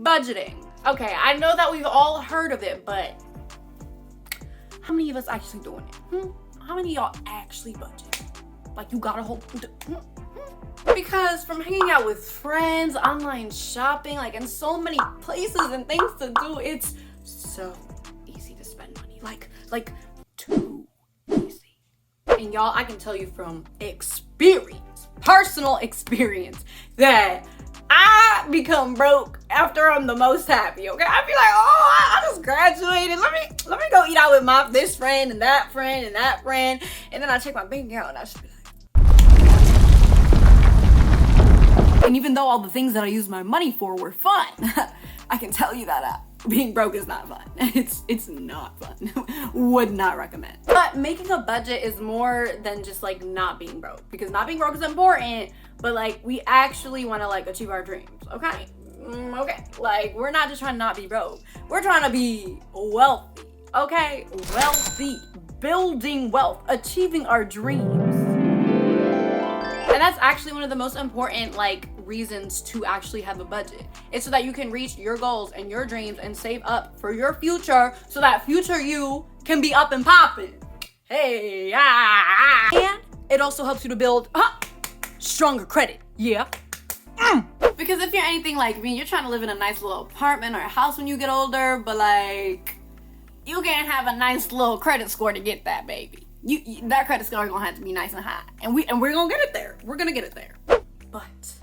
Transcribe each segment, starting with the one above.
Budgeting. Okay, I know that we've all heard of it, but how many of us actually doing it? How many of y'all actually budget? Like, you got a whole... Because from hanging out with friends, online shopping, like, and so many places and things to do, it's so easy to spend money. Like too easy. And y'all, I can tell you from experience, personal experience, that I become broke after I'm the most happy, okay? I be like, oh, I just graduated. Let me go eat out with this friend and that friend and that friend. And then I check my bank account and I just be like, and even though all the things that I used my money for were fun, I can tell you that being broke is not fun. It's not fun. Would not recommend. But making a budget is more than just like not being broke, because not being broke is important, but like we actually want to like achieve our dreams, okay? Okay, like we're not just trying to not be broke. We're trying to be wealthy, okay? Wealthy, building wealth, achieving our dreams. And that's actually one of the most important like reasons to actually have a budget. It's so that you can reach your goals and your dreams and save up for your future, so that future you can be up and popping. Hey, And it also helps you to build stronger credit. Yeah. Because if you're anything like me, you're trying to live in a nice little apartment or a house when you get older, but like you can't have a nice little credit score to get that, baby. That credit score is gonna have to be nice and high, and we're gonna get it there. We're gonna get it there. But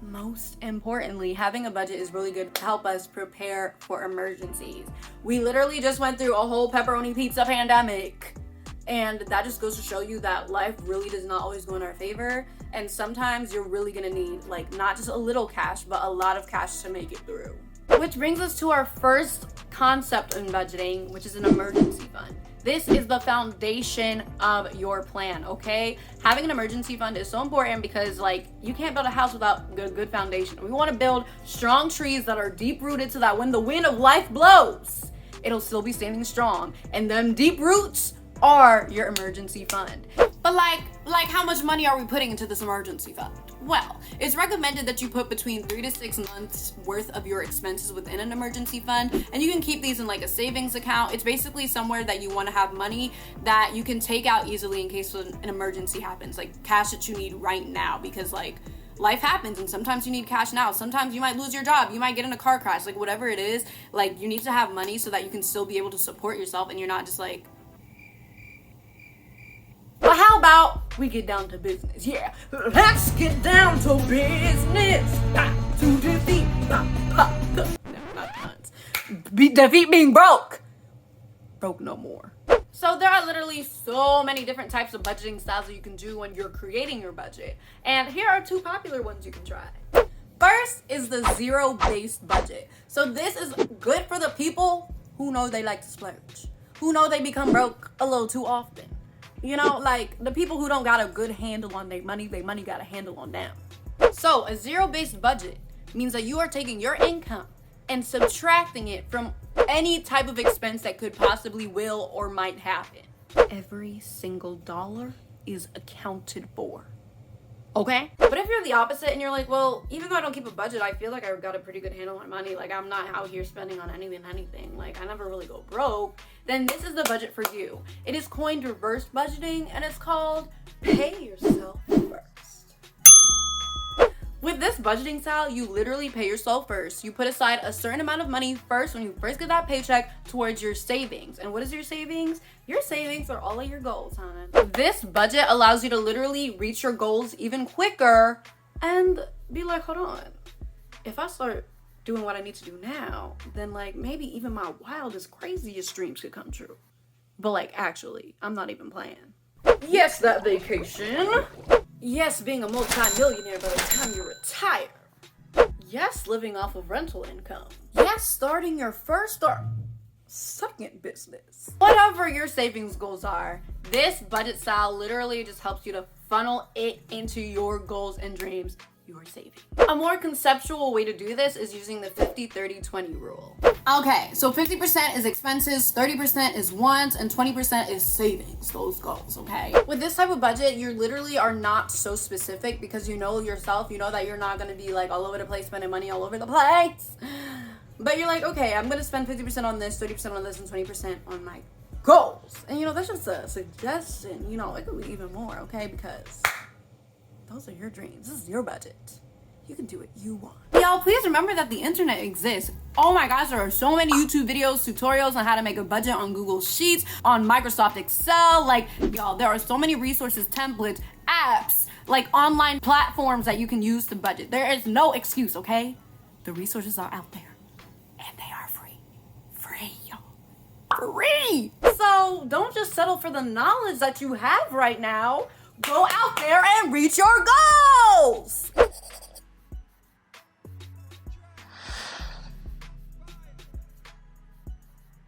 most importantly, having a budget is really good to help us prepare for emergencies. We literally just went through a whole pepperoni pizza pandemic, and that just goes to show you that life really does not always go in our favor, and sometimes you're really gonna need like not just a little cash, but a lot of cash to make it through. Which brings us to our first concept in budgeting, which is an emergency fund. This is the foundation of your plan, okay? Having an emergency fund is so important because like you can't build a house without a good foundation. We want to build strong trees that are deep rooted so that when the wind of life blows, it'll still be standing strong. And them deep roots are your emergency fund. But like how much money are we putting into this emergency fund? Well, it's recommended that you put between 3 to 6 months worth of your expenses within an emergency fund, and you can keep these in like a savings account. It's basically somewhere that you want to have money that you can take out easily in case an emergency happens, like cash that you need right now, because like life happens and sometimes you need cash now. Sometimes you might lose your job, you might get in a car crash, like whatever it is, like you need to have money so that you can still be able to support yourself and you're not just like... But how about we get down to business? Yeah, let's get down to business. To defeat, no, not puns. Defeat being broke. Broke no more. So there are literally so many different types of budgeting styles that you can do when you're creating your budget. And here are 2 popular ones you can try. First is the zero-based budget. So this is good for the people who know they like to splurge, who know they become broke a little too often. You know, like the people who don't got a good handle on their money got a handle on them. So a zero-based budget means that you are taking your income and subtracting it from any type of expense that could possibly will or might happen. Every single dollar is accounted for. Okay? But if you're the opposite and you're like, well, even though I don't keep a budget, I feel like I've got a pretty good handle on money. Like I'm not out here spending on anything. Like I never really go broke. Then this is the budget for you. It is coined reverse budgeting and it's called pay yourself first. With this budgeting style, you literally pay yourself first. You put aside a certain amount of money first when you first get that paycheck towards your savings. And what is your savings? Your savings are all of your goals, hon. This budget allows you to literally reach your goals even quicker and be like, hold on. If I start doing what I need to do now, then like maybe even my wildest, craziest dreams could come true. But like actually, I'm not even playing. Yes, that vacation. Yes, being a multi-millionaire by the time you retire. Yes, living off of rental income. Yes, starting your first or second business. Whatever your savings goals are, this budget style literally just helps you to funnel it into your goals and dreams you're saving. A more conceptual way to do this is using the 50-30-20 rule. Okay, so 50% is expenses, 30% is wants, and 20% is savings, those goals, okay? With this type of budget, you literally are not so specific because you know yourself, you know that you're not gonna be like all over the place spending money all over the place. But you're like, okay, I'm gonna spend 50% on this, 30% on this, and 20% on my goals. And you know, that's just a suggestion. You know, it could be even more, okay? Because those are your dreams. This is your budget. You can do what you want. Y'all, please remember that the internet exists. Oh my gosh, there are so many YouTube videos, tutorials on how to make a budget on Google Sheets, on Microsoft Excel. Like, y'all, there are so many resources, templates, apps, like online platforms that you can use to budget. There is no excuse, okay? The resources are out there and they are free. Free, y'all. Free! So don't just settle for the knowledge that you have right now. Go out there and reach your goals!